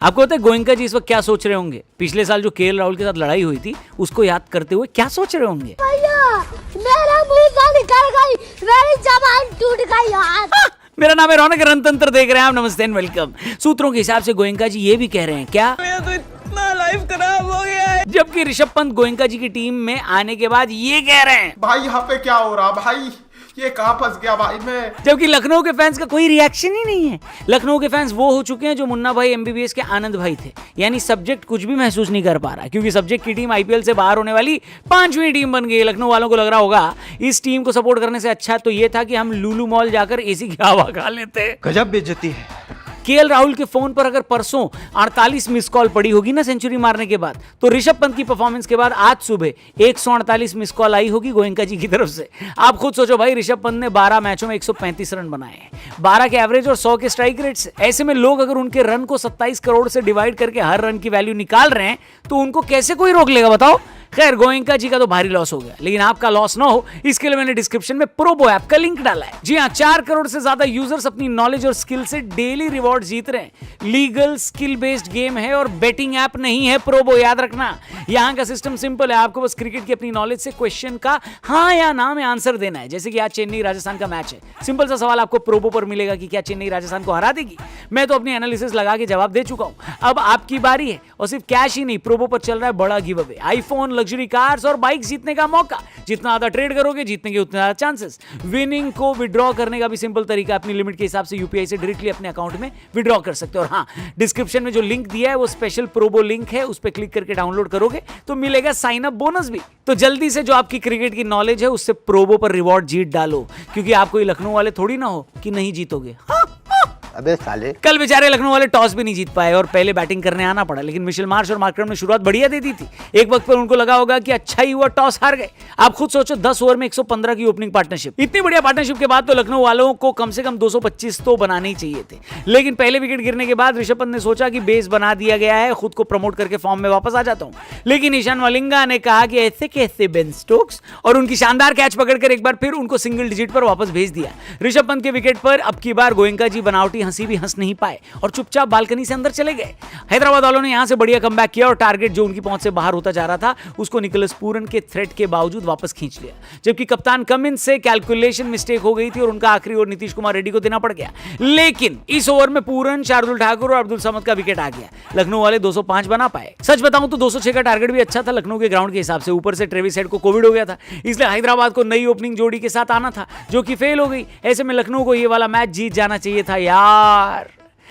आपको पता है गोयनका जी इस वक्त क्या सोच रहे होंगे? पिछले साल जो केएल राहुल के साथ लड़ाई हुई थी उसको याद करते हुए क्या सोच रहे होंगे? भैया मेरा मुंह से निकल गई, मेरी जबान टूट गई यार। मेरा नाम है रौनक, रणतंत्र देख रहे हैं आप। नमस्ते एंड वेलकम। सूत्रों के हिसाब से गोयनका जी ये भी कह रहे हैं क्या, तो इतना लाइफ खराब हो गया है। जबकि ऋषभ पंत गोयनका जी की टीम में आने के बाद ये कह रहे हैं भाई यहाँ पे क्या हो रहा भाई, ये कहाँ फंस गया भाई मैं। जबकि लखनऊ के फैंस का कोई रिएक्शन ही नहीं है। लखनऊ के फैंस वो हो चुके हैं जो मुन्ना भाई एमबीबीएस के आनंद भाई थे, यानी सब्जेक्ट कुछ भी महसूस नहीं कर पा रहा, क्योंकि सब्जेक्ट की टीम आईपीएल से बाहर होने वाली 5वीं टीम बन गई। लखनऊ वालों को लग रहा होगा इस टीम को सपोर्ट करने से अच्छा तो ये था कि हम लुलु मॉल जाकर एसी की हवा खा लेते। गजब बेइज्जती है। केएल राहुल के फोन पर अगर परसों 48 मिस कॉल पड़ी होगी ना सेंचुरी मारने के बाद, तो ऋषभ पंत की परफॉर्मेंस के बाद आज सुबह 148 मिस कॉल आई होगी गोयनका जी की तरफ से। आप खुद सोचो भाई, ऋषभ पंत ने 12 मैचों में 135 रन बनाए हैं, 12 के एवरेज और 100 के स्ट्राइक रेट से। ऐसे में लोग अगर उनके रन को 27 करोड़ से डिवाइड करके हर रन की वैल्यू निकाल रहे हैं तो उनको कैसे कोई रोक लेगा बताओ। खैर गोयनका जी का तो भारी लॉस हो गया, लेकिन आपका लॉस ना हो इसके लिए मैंने डिस्क्रिप्शन में प्रोबो ऐप का लिंक डाला है। जी हाँ, 4 करोड़ से ज्यादा यूजर्स अपनी नॉलेज और स्किल से डेली रिवॉर्ड जीत रहे हैं। लीगल स्किल बेस्ड गेम है और बेटिंग ऐप नहीं है प्रोबो, याद रखना। यहाँ का सिस्टम सिंपल है, आपको बस क्रिकेट की अपनी नॉलेज से क्वेश्चन का हाँ या ना में आंसर देना है। जैसे कि आज चेन्नई राजस्थान का मैच है, सिंपल सा सवाल आपको प्रोबो पर मिलेगा कि क्या चेन्नई राजस्थान को हरा देगी। मैं तो अपनी एनालिसिस लगा के जवाब दे चुका हूं, अब आपकी बारी है। और सिर्फ कैश ही नहीं, प्रोबो पर चल रहा है बड़ा give away, iPhone, luxury cars और बाइक जीतने का मौका। जितना ज्यादा ट्रेड करोगे जीतने के उतने ज्यादा चांसेस। विनिंग को विड्रॉ करने का भी सिंपल तरीका, अपनी लिमिट के हिसाब से यूपीआई से डायरेक्टली अपने अकाउंट में विड्रॉ कर सकते हो। और हाँ, डिस्क्रिप्शन में जो लिंक दिया है वो स्पेशल प्रोबो लिंक है, उस पर क्लिक करके डाउनलोड करोगे तो मिलेगा साइन अप बोनस भी। तो जल्दी से जो आपकी क्रिकेट की नॉलेज है उससे प्रोबो पर रिवॉर्ड जीत डालो, क्योंकि आप कोई लखनऊ वाले थोड़ी ना हो कि नहीं जीतोगे। अबे साले, कल बेचारे लखनऊ वाले टॉस भी नहीं जीत पाए और पहले बैटिंग करने आना पड़ा, लेकिन मिशेल मार्श और मार्करम ने शुरुआत बढ़िया दे दी थी। एक वक्त पर उनको लगा होगा कि अच्छा ही हुआ टॉस हार गए। आप खुद सोचो, 10 ओवर में 115 की ओपनिंग पार्टनरशिप, इतनी बढ़िया पार्टनरशिप के बाद तो लखनऊ वालों को कम से कम 225 तो बनाने ही चाहिए थे। लेकिन पहले विकेट गिरने के बाद ऋषभ पंत ने सोचा कि बेस बना दिया गया है, खुद को प्रमोट करके फॉर्म में वापस आ जाता हूं। लेकिन ईशान मलिंगा ने कहा कि ऐसे कैसे बेन स्टोक्स, और उनकी शानदार कैच पकड़कर एक बार फिर उनको सिंगल डिजिट पर वापस भेज दिया। ऋषभ पंत के विकेट पर अब की बार गोयनका जी बनावटी हंसी भी हंस नहीं पाए और चुपचाप बालकनी से अंदर चले गए। हैदराबाद वालों ने यहां से बढ़िया कमबैक किया और टारगेट जो उनकी पहुंच से बाहर होता जा रहा था उसको निकोलस पूरन के थ्रेट के बावजूद वापस खींच लिया। जबकि कप्तान कमिंस से कैलकुलेशन मिस्टेक हो गई थी और उनका आखिरी ओवर नीतीश कुमार रेड्डी को देना पड़ गया। लेकिन इस ओवर में पूरन, शार्दुल ठाकुर और अब्दुल समद का विकेट आ गया। लखनऊ वाले 205 बना पाए। सच बताऊं तो 206 का टारगेट भी अच्छा था लखनऊ के ग्राउंड के हिसाब से। ऊपर से ट्रेविस हेड को कोविड हो गया था, इसलिए हैदराबाद को नई ओपनिंग जोड़ी के साथ आना था जो कि फेल हो गई। ऐसे में लखनऊ को ये वाला मैच जीत जाना चाहिए था यार।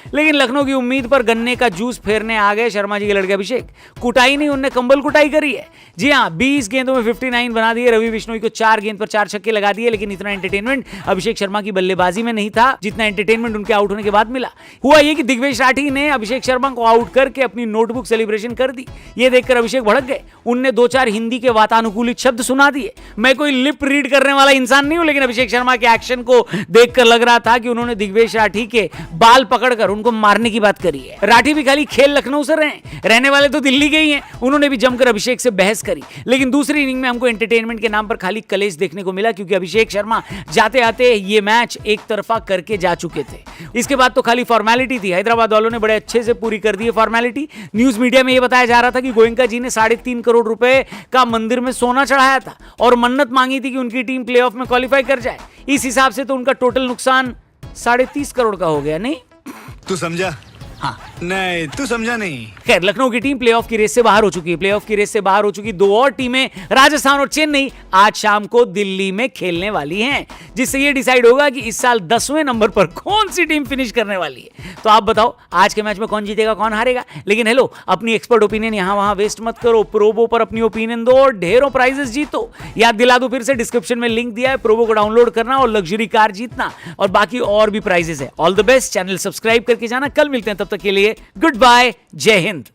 लेकिन लखनऊ की उम्मीद पर गन्ने का जूस फेरने आ गए शर्मा जी के लड़के अभिषेक। कुटाई नहीं, उनने कंबल कुटाई करी है। जी हाँ, 20 गेंदों में 59 बना दिए। रवि बिश्नोई को 4 गेंद पर 4 छक्के लगा दिए। लेकिन इतना एंटरटेनमेंट अभिषेक शर्मा की बल्लेबाजी में नहीं था जितना एंटरटेनमेंट उनके आउट होने के बाद मिला। हुआ ये कि दिग्वेश राठी ने अभिषेक शर्मा को आउट करके अपनी नोटबुक सेलिब्रेशन कर दी। ये देखकर अभिषेक भड़क गए। उनने 2-4 हिंदी के वातानुकूलित शब्द सुना दिए। मैं कोई लिप रीड करने वाला इंसान नहीं हूं, लेकिन अभिषेक शर्मा के एक्शन को देखकर लग रहा था कि उन्होंने दिग्वेश राठी के बाल पकड़कर उनको मारने की बात करी है। राठी भी खाली खेल लखनऊ से रहने वाले तो दिल्ली गई हैं। उन्होंने भी जमकर अभिषेक से बहस करी। लेकिन दूसरी इनिंग में हमको एंटरटेनमेंट के नाम पर खाली कलेश देखने को मिला, क्योंकि अभिषेक शर्मा जाते आते ये मैच एक तरफा करके जा चुके थे। इसके बाद तो खाली फॉर्मेलिटी थी। हैदराबाद वालों ने बड़े अच्छे से पूरी कर दी है फॉर्मेलिटी। न्यूज मीडिया में यह बताया जा रहा था कि गोयनका जी ने 3.5 करोड़ रुपए का मंदिर में सोना चढ़ाया था और मन्नत मांगी थी कि उनकी टीम प्लेऑफ में क्वालिफाई कर जाए। इस हिसाब से तो उनका टोटल नुकसान 30.5 करोड़ का हो गया। नहीं, तू समझा? हाँ, नहीं, तू समझा नहीं। खैर, लखनऊ की टीम प्लेऑफ की रेस से बाहर हो चुकी है। प्लेऑफ की रेस से बाहर हो चुकी 2 और टीमें, राजस्थान और चेन्नई, आज शाम को दिल्ली में खेलने वाली हैं, जिससे ये डिसाइड होगा कि इस साल 10वें नंबर पर कौन सी टीम फिनिश करने वाली है। तो आप बताओ आज के मैच में कौन जीतेगा, कौन हारेगा। लेकिन हेलो, अपनी एक्सपर्ट ओपिनियन यहां वहां वेस्ट मत करो। प्रोबो पर अपनी ओपिनियन दो और ढेरों प्राइजेस जीतो। याद दिला दो फिर से, डिस्क्रिप्शन में लिंक दिया है, प्रोबो को डाउनलोड करना और लग्जरी कार जीतना, और बाकी और भी प्राइजेस है। All the best, channel subscribe करके जाना। कल मिलते हैं, तब तक के लिए गुड बाय, जय हिंद।